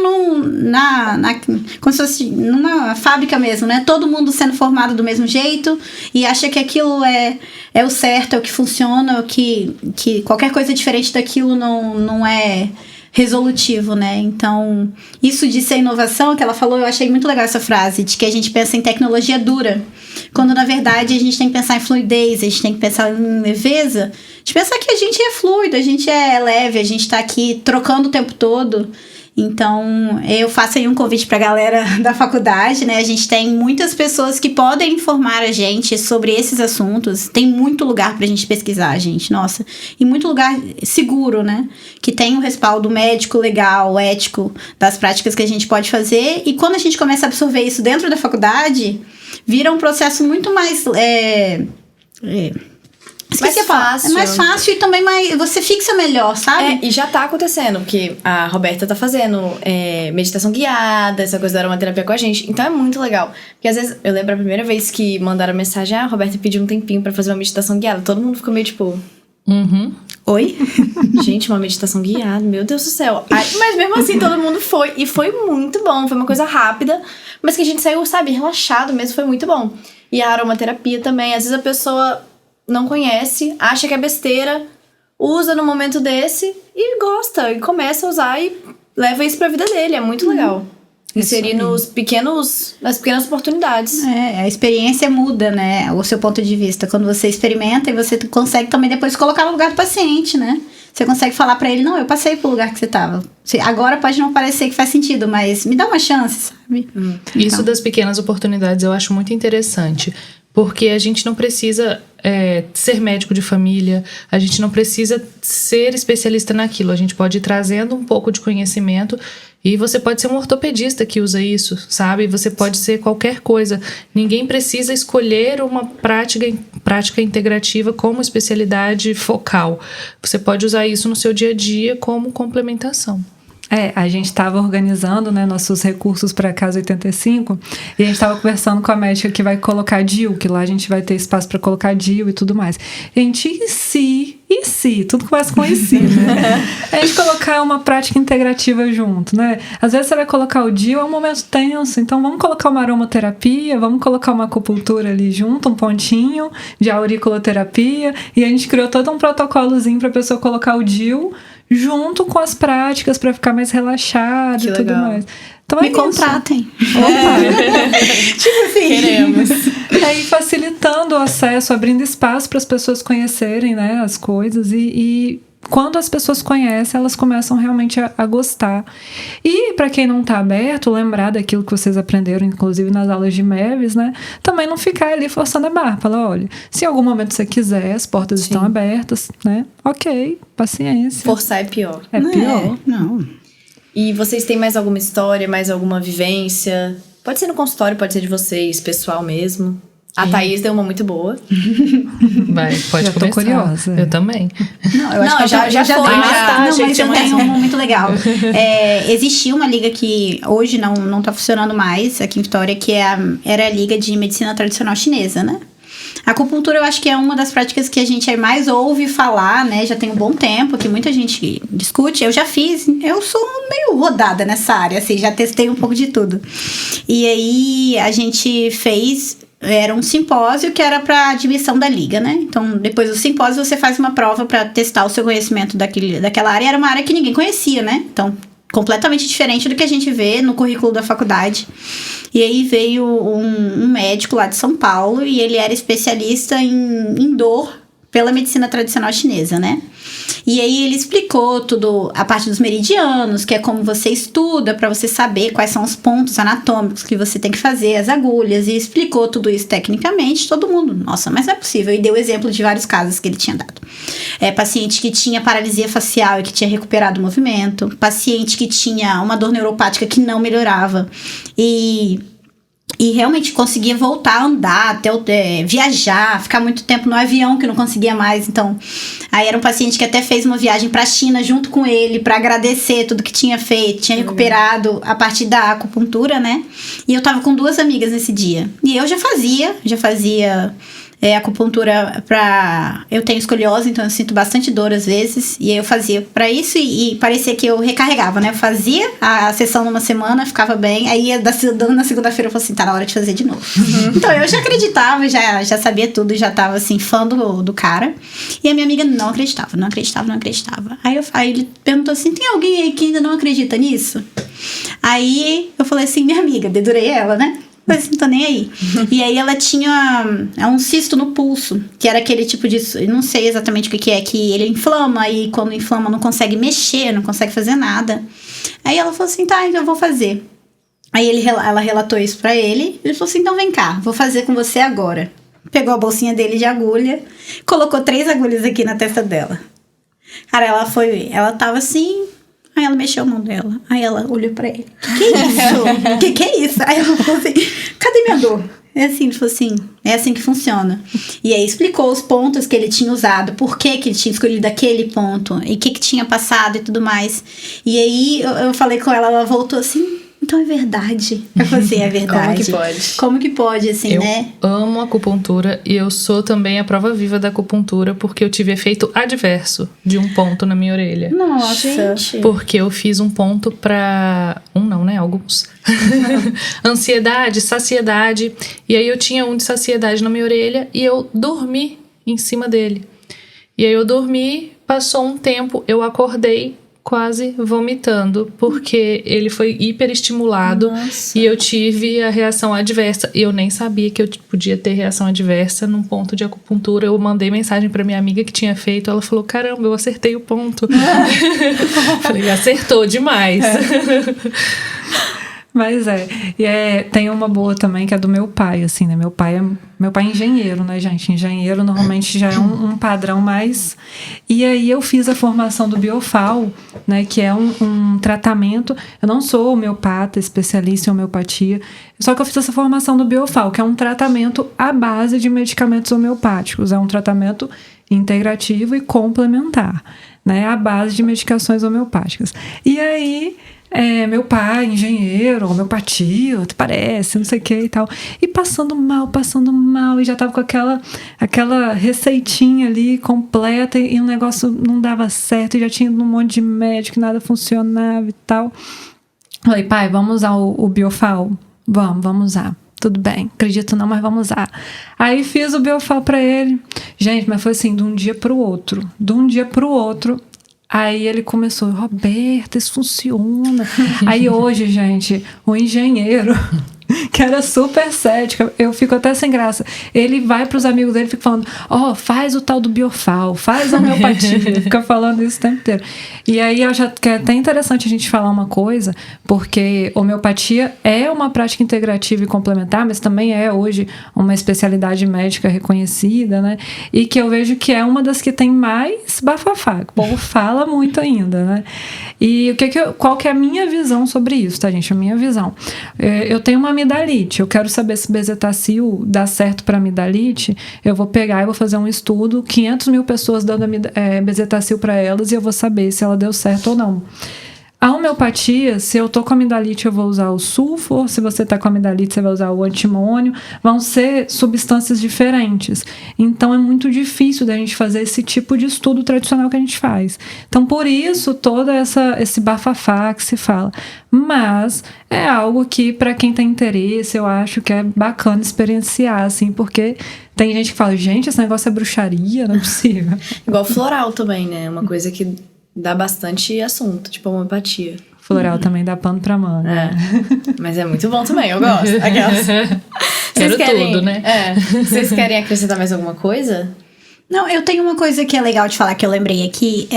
como se fosse numa fábrica mesmo, né? Todo mundo sendo formado do mesmo jeito e acha que aquilo é o certo, é o que funciona, que qualquer coisa diferente daquilo não é resolutivo, né? Então, isso de ser inovação, que ela falou, eu achei muito legal essa frase, de que a gente pensa em tecnologia dura, quando na verdade a gente tem que pensar em fluidez, a gente tem que pensar em leveza, de pensar que a gente é fluido, a gente é leve, a gente tá aqui trocando o tempo todo. Então, eu faço aí um convite pra galera da faculdade, né? A gente tem muitas pessoas que podem informar a gente sobre esses assuntos. Tem muito lugar pra gente pesquisar, gente. Nossa, e muito lugar seguro, né? Que tem um respaldo médico, legal, ético das práticas que a gente pode fazer. E quando a gente começa a absorver isso dentro da faculdade, vira um processo muito mais... mais fácil. É mais fácil e também você fixa melhor, sabe? E já tá acontecendo, porque a Roberta tá fazendo meditação guiada, essa coisa da aromaterapia com a gente. Então é muito legal. Porque às vezes, eu lembro a primeira vez que mandaram mensagem, a Roberta pediu um tempinho pra fazer uma meditação guiada. Todo mundo ficou meio tipo... Oi? Gente, uma meditação guiada, meu Deus do céu. Mas mesmo assim, todo mundo foi. E foi muito bom. Foi uma coisa rápida, mas que a gente saiu, sabe, relaxado mesmo. Foi muito bom. E a aromaterapia também. Às vezes a pessoa não conhece, acha que é besteira, usa no momento desse e gosta. E começa a usar e leva isso pra vida dele, é muito legal. Inserir Isso aí. nas pequenas oportunidades. A experiência muda, né? O seu ponto de vista. Quando você experimenta e você consegue também depois colocar no lugar do paciente, né? Você consegue falar pra ele, não, eu passei pro lugar que você tava. Agora pode não parecer que faz sentido, mas me dá uma chance, sabe? Isso das pequenas oportunidades eu acho muito interessante. Porque a gente não precisa ser médico de família, a gente não precisa ser especialista naquilo. A gente pode ir trazendo um pouco de conhecimento e você pode ser um ortopedista que usa isso, sabe? Você pode ser qualquer coisa. Ninguém precisa escolher uma prática integrativa como especialidade focal. Você pode usar isso no seu dia a dia como complementação. A gente estava organizando, né, nossos recursos para a Casa 85 e a gente estava conversando com a médica que vai colocar DIU, que lá a gente vai ter espaço para colocar DIU e tudo mais. Gente, e se? Tudo começa com e se, né? A gente colocar uma prática integrativa junto, né? Às vezes você vai colocar o DIU, é um momento tenso, então vamos colocar uma aromaterapia, vamos colocar uma acupuntura ali junto, um pontinho de auriculoterapia, e a gente criou todo um protocolozinho para a pessoa colocar o DIU junto com as práticas para ficar mais relaxado e tudo mais. Então, Me contratem. Tipo assim. Queremos. Aí facilitando o acesso, abrindo espaço para as pessoas conhecerem, né, as coisas e quando as pessoas conhecem, elas começam realmente a gostar. E para quem não está aberto, lembrar daquilo que vocês aprenderam, inclusive nas aulas de MEVs, né? Também não ficar ali forçando a barra. Falar, olha, se em algum momento você quiser, as portas estão abertas, né? Ok, paciência. Forçar é pior. É pior. Não. E vocês têm mais alguma história, mais alguma vivência? Pode ser no consultório, pode ser de vocês, pessoal mesmo. A Thaís deu uma muito boa. Pode Já começar. tô curiosa. Eu também. Não, eu acho que já foi. foi, Mas eu tenho um muito legal. Existia uma liga que hoje não tá funcionando mais aqui em Vitória, que era a Liga de Medicina Tradicional Chinesa, né? A acupuntura eu acho que é uma das práticas que a gente mais ouve falar, né? Já tem um bom tempo que muita gente discute. Eu já fiz, eu sou meio rodada nessa área, assim, já testei um pouco de tudo. E aí a gente fez... Era um simpósio que era para admissão da liga, né? Então, depois do simpósio, você faz uma prova para testar o seu conhecimento daquela área. Era uma área que ninguém conhecia, né? Então, completamente diferente do que a gente vê no currículo da faculdade. E aí veio um médico lá de São Paulo e ele era especialista em dor pela medicina tradicional chinesa, né? E aí ele explicou tudo, a parte dos meridianos, que é como você estuda para você saber quais são os pontos anatômicos que você tem que fazer, as agulhas, e explicou tudo isso tecnicamente. Todo mundo, nossa, mas não é possível. E deu exemplo de vários casos que ele tinha dado. Paciente que tinha paralisia facial e que tinha recuperado o movimento, paciente que tinha uma dor neuropática que não melhorava e realmente conseguia voltar a andar, até viajar, ficar muito tempo no avião que não conseguia mais. Então, aí era um paciente que até fez uma viagem para a China junto com ele para agradecer tudo que tinha feito, tinha recuperado a partir da acupuntura, né? E eu tava com 2 amigas nesse dia. E eu já fazia acupuntura pra... Eu tenho escoliose, então eu sinto bastante dor às vezes. E aí eu fazia pra isso e parecia que eu recarregava, né? Eu fazia a sessão numa semana, ficava bem. Aí na segunda-feira eu falei assim, tá na hora de fazer de novo. Então eu já acreditava, já sabia tudo, já tava assim, fã do cara. E a minha amiga não acreditava. Aí ele perguntou assim, tem alguém aí que ainda não acredita nisso? Aí eu falei assim, minha amiga, dedurei ela, né? Mas não tô nem aí. E aí ela tinha um cisto no pulso, que era aquele tipo de... Eu não sei exatamente o que é, que ele inflama e quando inflama não consegue mexer, não consegue fazer nada. Aí ela falou assim, tá, então eu vou fazer. Aí ela relatou isso pra ele. Ele falou assim, então vem cá, vou fazer com você agora. Pegou a bolsinha dele de agulha, colocou 3 agulhas aqui na testa dela. Cara, ela tava assim... Aí ela mexeu a mão dela. Aí ela olhou pra ele. Que é isso? Que é isso? Aí ela falou assim, cadê minha dor? É assim, ele falou assim, é assim que funciona. E aí explicou os pontos que ele tinha usado, por que ele tinha escolhido aquele ponto, e o que tinha passado e tudo mais. E aí eu falei com ela, ela voltou assim, então é verdade. Eu falei assim, é verdade. Como que pode, assim, né? Eu amo acupuntura e eu sou também a prova viva da acupuntura porque eu tive efeito adverso de um ponto na minha orelha. Nossa. Gente. Porque eu fiz um ponto pra... alguns. Ansiedade, saciedade. E aí eu tinha um de saciedade na minha orelha e eu dormi em cima dele. E aí eu dormi, passou um tempo, eu acordei quase vomitando, porque ele foi hiperestimulado. Nossa. E eu tive a reação adversa. E eu nem sabia que eu podia ter reação adversa num ponto de acupuntura. Eu mandei mensagem pra minha amiga que tinha feito. Ela falou, caramba, eu acertei o ponto. Falei, acertou demais. Mas tem uma boa também, que é do meu pai, assim, né? Meu pai é engenheiro, né, gente? Engenheiro normalmente já é um padrão mais... E aí eu fiz a formação do Biofal, né? Que é um tratamento... Eu não sou homeopata, especialista em homeopatia, só que eu fiz essa formação do Biofal, que é um tratamento à base de medicamentos homeopáticos. É um tratamento integrativo e complementar, né? À base de medicações homeopáticas. E aí... meu pai, engenheiro, homeopatia, parece, não sei o que e tal. E passando mal, e já tava com aquela receitinha ali completa, e o negócio não dava certo, e já tinha um monte de médico, nada funcionava e tal. Falei, pai, vamos usar o Biofal? Vamos usar. Tudo bem, acredito não, mas vamos usar. Aí fiz o Biofal pra ele. Gente, mas foi assim, de um dia pro outro. Aí ele começou, Roberta, isso funciona. Aí hoje, gente, o engenheiro, que era super cético, eu fico até sem graça. Ele vai pros amigos dele e fica falando, faz o tal do Biofal, faz a homeopatia. Fica falando isso o tempo inteiro. E aí eu já que é até interessante a gente falar uma coisa, porque homeopatia é uma prática integrativa e complementar, mas também é hoje uma especialidade médica reconhecida, né? E que eu vejo que é uma das que tem mais bafafá. O povo fala muito ainda, né? E qual que é a minha visão sobre isso, tá, gente? A minha visão. Eu tenho uma amidalite. Eu quero saber se bezetacil dá certo para amidalite. Eu vou pegar e vou fazer um estudo, 500 mil pessoas dando bezetacil para elas, e eu vou saber se ela deu certo ou não. A homeopatia, se eu tô com amidalite, eu vou usar o sulfo, se você tá com amidalite, você vai usar o antimônio, vão ser substâncias diferentes. Então, é muito difícil da gente fazer esse tipo de estudo tradicional que a gente faz. Então, por isso, todo esse bafafá que se fala. Mas é algo que, para quem tem interesse, eu acho que é bacana experienciar, assim, porque tem gente que fala, gente, esse negócio é bruxaria, não é possível. Igual floral também, né? Uma coisa que dá bastante assunto, tipo homeopatia. Floral também dá pano pra manga. Mas é muito bom também, eu gosto. Aquelas. Quero tudo, né? Vocês querem acrescentar mais alguma coisa? Não, eu tenho uma coisa que é legal de falar, que eu lembrei aqui.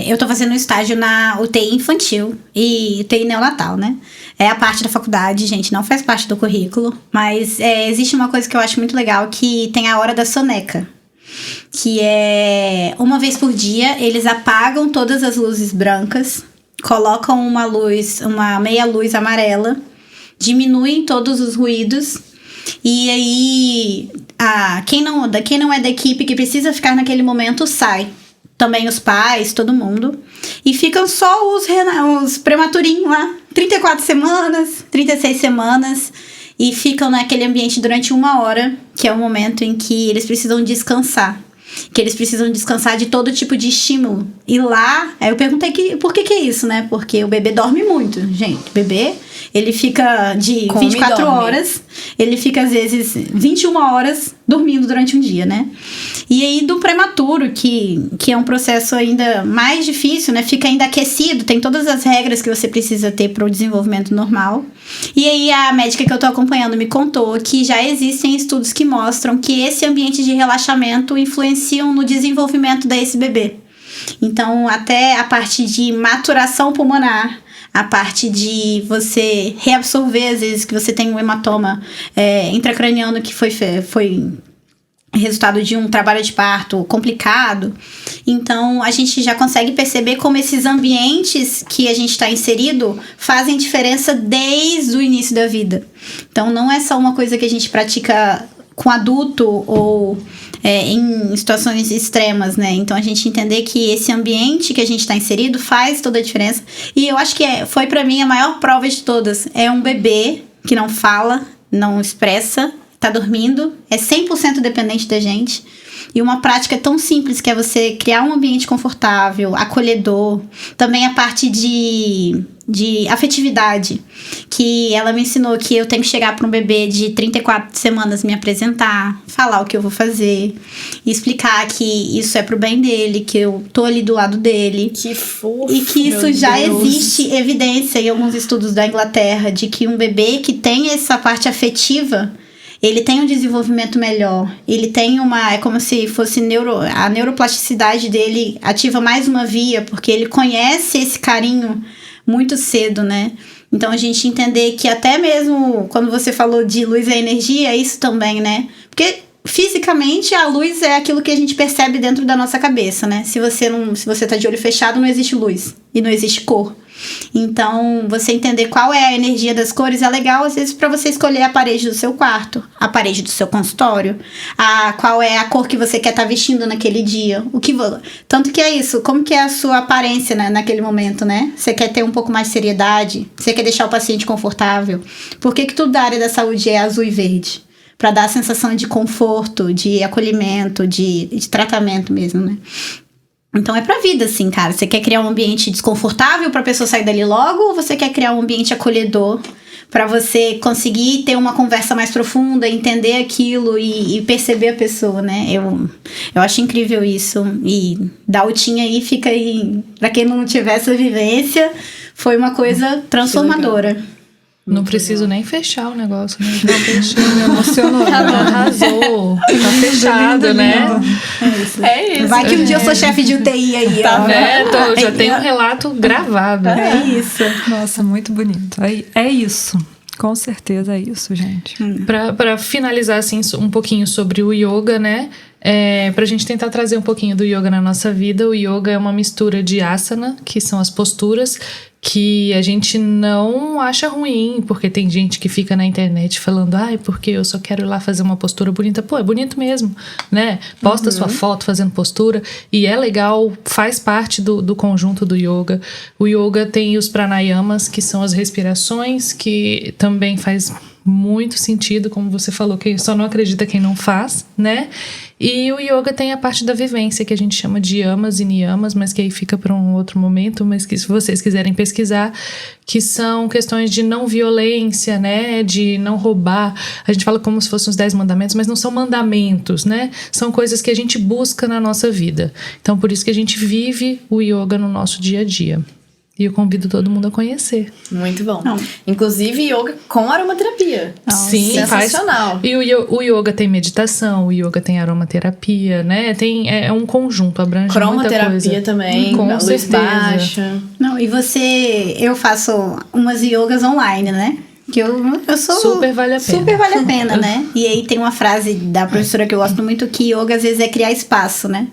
Eu tô fazendo um estágio na UTI infantil e UTI neonatal, né? É a parte da faculdade, gente, não faz parte do currículo. Mas existe uma coisa que eu acho muito legal, que tem a hora da soneca. Que é uma vez por dia, eles apagam todas as luzes brancas, colocam uma meia luz amarela, diminuem todos os ruídos, e aí quem não é da equipe que precisa ficar naquele momento sai. Também os pais, todo mundo. E ficam só os prematurinhos lá, 34 semanas, 36 semanas. E ficam naquele ambiente durante 1 hora, que é o momento em que eles precisam descansar. Que eles precisam descansar de todo tipo de estímulo. E lá, eu perguntei por que é isso, né? Porque o bebê dorme muito, gente. O bebê, ele fica de 24 horas, ele fica às vezes 21 horas dormindo durante um dia, né? E aí do prematuro, que é um processo ainda mais difícil, né? Fica ainda aquecido, tem todas as regras que você precisa ter para o desenvolvimento normal. E aí a médica que eu tô acompanhando me contou que já existem estudos que mostram que esse ambiente de relaxamento influenciam no desenvolvimento desse bebê. Então, até a parte de maturação pulmonar, a parte de você reabsorver, às vezes, que você tem um hematoma intracraniano que foi resultado de um trabalho de parto complicado. Então, a gente já consegue perceber como esses ambientes que a gente está inserido fazem diferença desde o início da vida. Então, não é só uma coisa que a gente pratica com adulto ou em situações extremas, né? Então, a gente entender que esse ambiente que a gente está inserido faz toda a diferença. E eu acho que foi para mim a maior prova de todas. É um bebê que não fala, não expressa, tá dormindo, é 100% dependente da gente. E uma prática tão simples que é você criar um ambiente confortável, acolhedor. Também a parte de afetividade, que ela me ensinou que eu tenho que chegar para um bebê de 34 semanas, me apresentar, falar o que eu vou fazer, explicar que isso é pro bem dele, que eu tô ali do lado dele. Que fofo, e que isso meu já Deus. existe evidência em alguns estudos da Inglaterra de que um bebê que tem essa parte afetiva, ele tem um desenvolvimento melhor, ele tem é como se fosse a neuroplasticidade dele ativa mais uma via, porque ele conhece esse carinho muito cedo, né? Então a gente entender que até mesmo quando você falou de luz e energia, é isso também, né? Porque fisicamente a luz é aquilo que a gente percebe dentro da nossa cabeça, né? Se você tá de olho fechado, não existe luz e não existe cor. Então, você entender qual é a energia das cores é legal, às vezes, para você escolher a parede do seu quarto, a parede do seu consultório, qual é a cor que você quer estar vestindo naquele dia. Tanto que é isso, como que é a sua aparência, né, naquele momento, né? Você quer ter um pouco mais de seriedade? Você quer deixar o paciente confortável? Por que tudo da área da saúde é azul e verde? Para dar a sensação de conforto, de acolhimento, de tratamento mesmo, né? Então é pra vida, assim, cara. Você quer criar um ambiente desconfortável pra pessoa sair dali logo, ou você quer criar um ambiente acolhedor pra você conseguir ter uma conversa mais profunda, entender aquilo e perceber a pessoa, né? Eu acho incrível isso. E da Utinha aí fica aí, pra quem não tiver essa vivência, foi uma coisa transformadora. Não preciso nem fechar o negócio, né? Já fechou, me emocionou. Arrasou. Tá fechado, né? É isso. Vai que um dia eu sou chefe de UTI aí, tá ó. vendo? Já tem um relato gravado. É isso. Nossa, muito bonito. É isso. Com certeza é isso, gente. Pra finalizar, assim, um pouquinho sobre o yoga, né? Pra gente tentar trazer um pouquinho do yoga na nossa vida. O yoga é uma mistura de asana, que são as posturas, que a gente não acha ruim, porque tem gente que fica na internet falando, porque eu só quero ir lá fazer uma postura bonita. Pô, é bonito mesmo, né? Posta sua foto fazendo postura, e é legal, faz parte do conjunto do yoga. O yoga tem os pranayamas, que são as respirações, que também faz muito sentido, como você falou, que só não acredita quem não faz, né? E o yoga tem a parte da vivência, que a gente chama de yamas e niyamas, mas que aí fica para um outro momento, mas que se vocês quiserem pesquisar, que são questões de não violência, né? De não roubar. A gente fala como se fossem os 10 mandamentos, mas não são mandamentos, né? São coisas que a gente busca na nossa vida. Então, por isso que a gente vive o yoga no nosso dia a dia. E eu convido todo mundo a conhecer. Muito bom. Inclusive, yoga com aromaterapia. Sim, sensacional. E o yoga tem meditação, o yoga tem aromaterapia, né? É um conjunto, abrange muita coisa. Cromoterapia também, com luz certeza. baixa. Não, e eu faço umas yogas online, né? Que eu sou... Super vale a pena. Super vale a pena, né? E aí tem uma frase da professora que eu gosto muito, que yoga às vezes é criar espaço, né?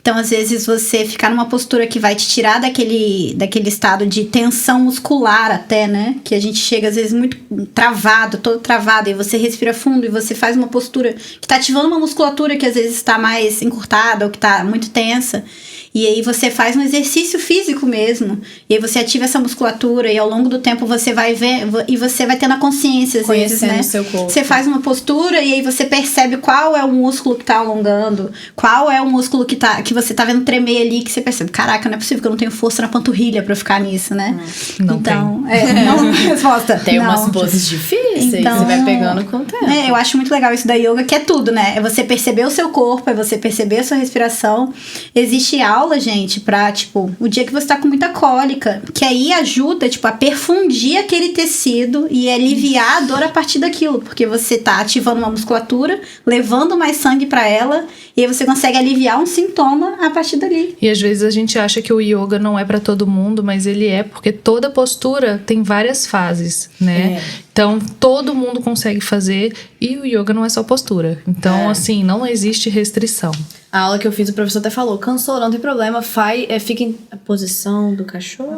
Então, às vezes, você ficar numa postura que vai te tirar daquele estado de tensão muscular até, né? Que a gente chega, às vezes, muito travado, todo travado, e você respira fundo e você faz uma postura que tá ativando uma musculatura que, às vezes, está mais encurtada ou que tá muito tensa. E aí você faz um exercício físico mesmo. E aí você ativa essa musculatura e ao longo do tempo você vai ver e você vai tendo a consciência, às vezes, né? O seu corpo. Você faz uma postura e aí você percebe qual é o músculo que tá alongando, qual é o músculo que você tá vendo tremer ali, que você percebe, caraca, não é possível que eu não tenho força na panturrilha pra ficar nisso, né? Não então, não, resposta. Tem não. umas poses difíceis, Então, você vai pegando com o tempo. Eu acho muito legal isso da yoga, que é tudo, né? É você perceber o seu corpo, é você perceber a sua respiração. Existe aula, gente, pra, tipo, o dia que você tá com muita cólica, que aí ajuda, tipo, a perfundir aquele tecido e aliviar a dor a partir daquilo, porque você tá ativando uma musculatura, levando mais sangue pra ela, e aí você consegue aliviar um sintoma a partir dali. E às vezes a gente acha que o yoga não é pra todo mundo, mas ele é, porque toda postura tem várias fases, né? Então, todo mundo consegue fazer, e o yoga não é só postura. Então, assim, não existe restrição. A aula que eu fiz, o professor até falou, cansou, não tem problema, fica em a posição do cachorro.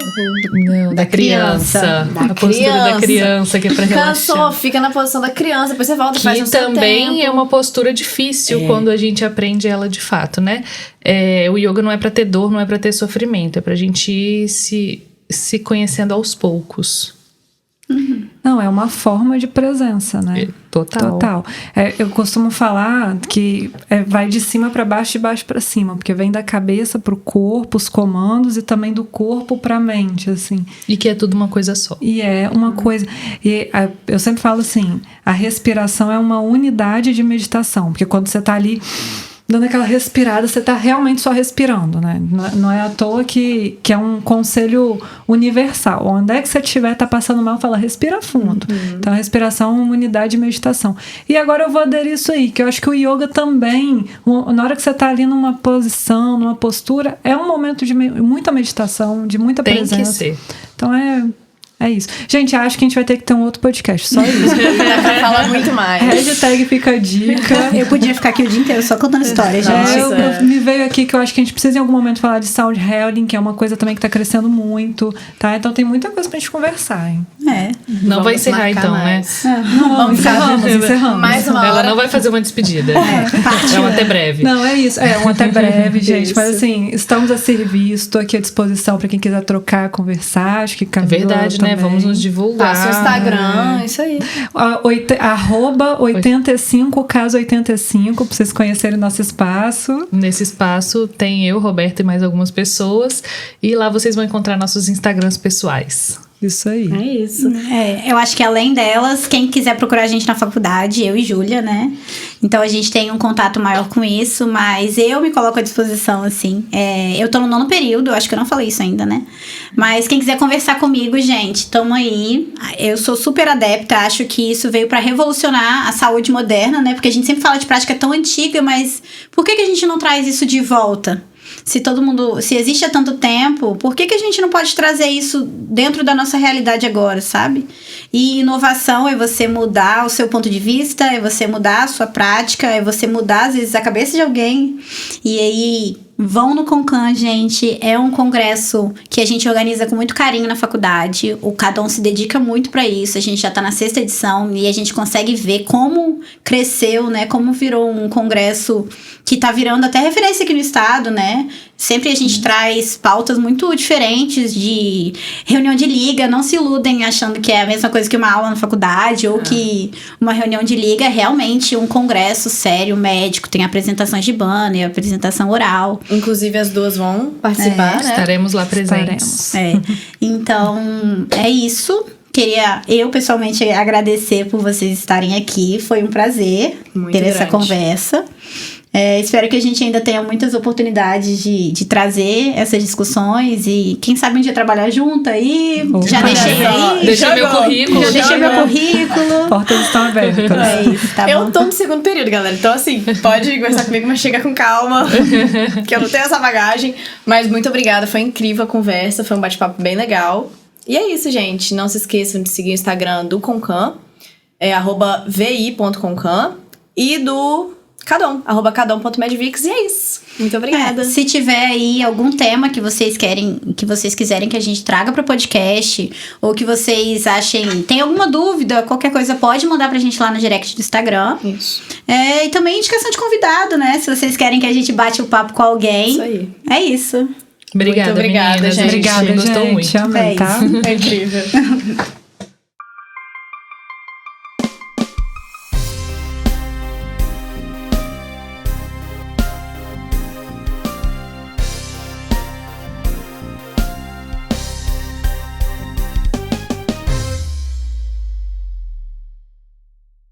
Não, da criança. A postura da criança, que é pra relaxar. Cansou, fica na posição da criança, depois você volta e faz Que no seu também tempo. é uma postura difícil quando a gente aprende ela de fato, né? O yoga não é pra ter dor, não é pra ter sofrimento, é pra gente ir se conhecendo aos poucos. Não, é uma forma de presença, né? Total. Eu costumo falar que vai de cima para baixo, de baixo para cima, porque vem da cabeça pro corpo, os comandos, e também do corpo pra mente, assim. E que é tudo uma coisa só. E é uma coisa... eu sempre falo assim, a respiração é uma unidade de meditação, porque quando você tá ali dando aquela respirada, você tá realmente só respirando, né? Não é à toa que é um conselho universal. Onde é que você estiver, tá passando mal, fala, respira fundo. Então, a respiração é uma unidade de meditação. E agora eu vou aderir isso aí, que eu acho que o yoga também, na hora que você tá ali numa posição, numa postura, é um momento de muita meditação, de muita presença. Tem que ser. Então, é isso. Gente, acho que a gente vai ter que ter um outro podcast, só isso. Fala muito mais. Hashtag fica a dica. Eu podia ficar aqui o dia inteiro só contando história, gente. Me veio aqui que eu acho que a gente precisa em algum momento falar de sound healing, que é uma coisa também que tá crescendo muito, tá? Então tem muita coisa pra gente conversar, hein? Não vai encerrar então, mais. né? Não, encerramos. Mais uma Ela hora. não vai fazer uma despedida. É um até breve. Não, é isso. É um até breve, gente. Mas assim, estamos a serviço, estou aqui à disposição pra quem quiser trocar, conversar. Acho que Camila Verdade, também. né? Vamos nos divulgar. Passa o Instagram, isso aí. Arroba 85 caso 85, pra vocês conhecerem nosso espaço. Nesse espaço tem eu, Roberta e mais algumas pessoas. E lá vocês vão encontrar nossos Instagrams pessoais. Isso aí. É isso. Eu acho que além delas, quem quiser procurar a gente na faculdade, eu e Júlia, né? Então a gente tem um contato maior com isso, mas eu me coloco à disposição, assim. Eu tô no 9º período, acho que eu não falei isso ainda, né? Mas quem quiser conversar comigo, gente, tamo aí. Eu sou super adepta, acho que isso veio pra revolucionar a saúde moderna, né? Porque a gente sempre fala de prática tão antiga, mas por que a gente não traz isso de volta? Se existe há tanto tempo, por que a gente não pode trazer isso dentro da nossa realidade agora, sabe? E inovação é você mudar o seu ponto de vista, é você mudar a sua prática, é você mudar, às vezes, a cabeça de alguém. E aí, vão no Concan, gente. É um congresso que a gente organiza com muito carinho na faculdade. O Cadon se dedica muito pra isso. A gente já tá na 6ª edição e a gente consegue ver como cresceu, né? Como virou um congresso que tá virando até referência aqui no estado, né? Sempre a gente traz pautas muito diferentes de reunião de liga. Não se iludem achando que é a mesma coisa que uma aula na faculdade ou que uma reunião de liga é realmente um congresso sério, médico. Tem apresentações de banner, apresentação oral. Inclusive, as duas vão participar, né? Estaremos lá presentes. Então, é isso. Queria eu, pessoalmente, agradecer por vocês estarem aqui. Foi um prazer Muito ter essa grande. conversa. Espero que a gente ainda tenha muitas oportunidades de trazer essas discussões e quem sabe um dia trabalhar junto aí. Já deixei aí. Deixei meu currículo. Já deixei meu currículo. Portas estão abertas. É isso, tá Eu bom. tô no 2º período, galera. Então, assim, pode conversar comigo, mas chega com calma. Que eu não tenho essa bagagem. Mas muito obrigada, foi incrível a conversa. Foi um bate-papo bem legal. E é isso, gente. Não se esqueçam de seguir o Instagram do Concan. É @vi.concan. E do Cadon, @cadon.medvix. E é isso. Muito obrigada. Se tiver aí algum tema que vocês quiserem que a gente traga pro podcast, ou que vocês achem, tem alguma dúvida, qualquer coisa, pode mandar pra gente lá no direct do Instagram. Isso. E também indicação de convidado, né? Se vocês querem que a gente bate o papo com alguém. Isso aí. É isso. Obrigada, Muito obrigada, meninas. gente. Obrigada, Gostou gente. muito. Amei, tá? É incrível.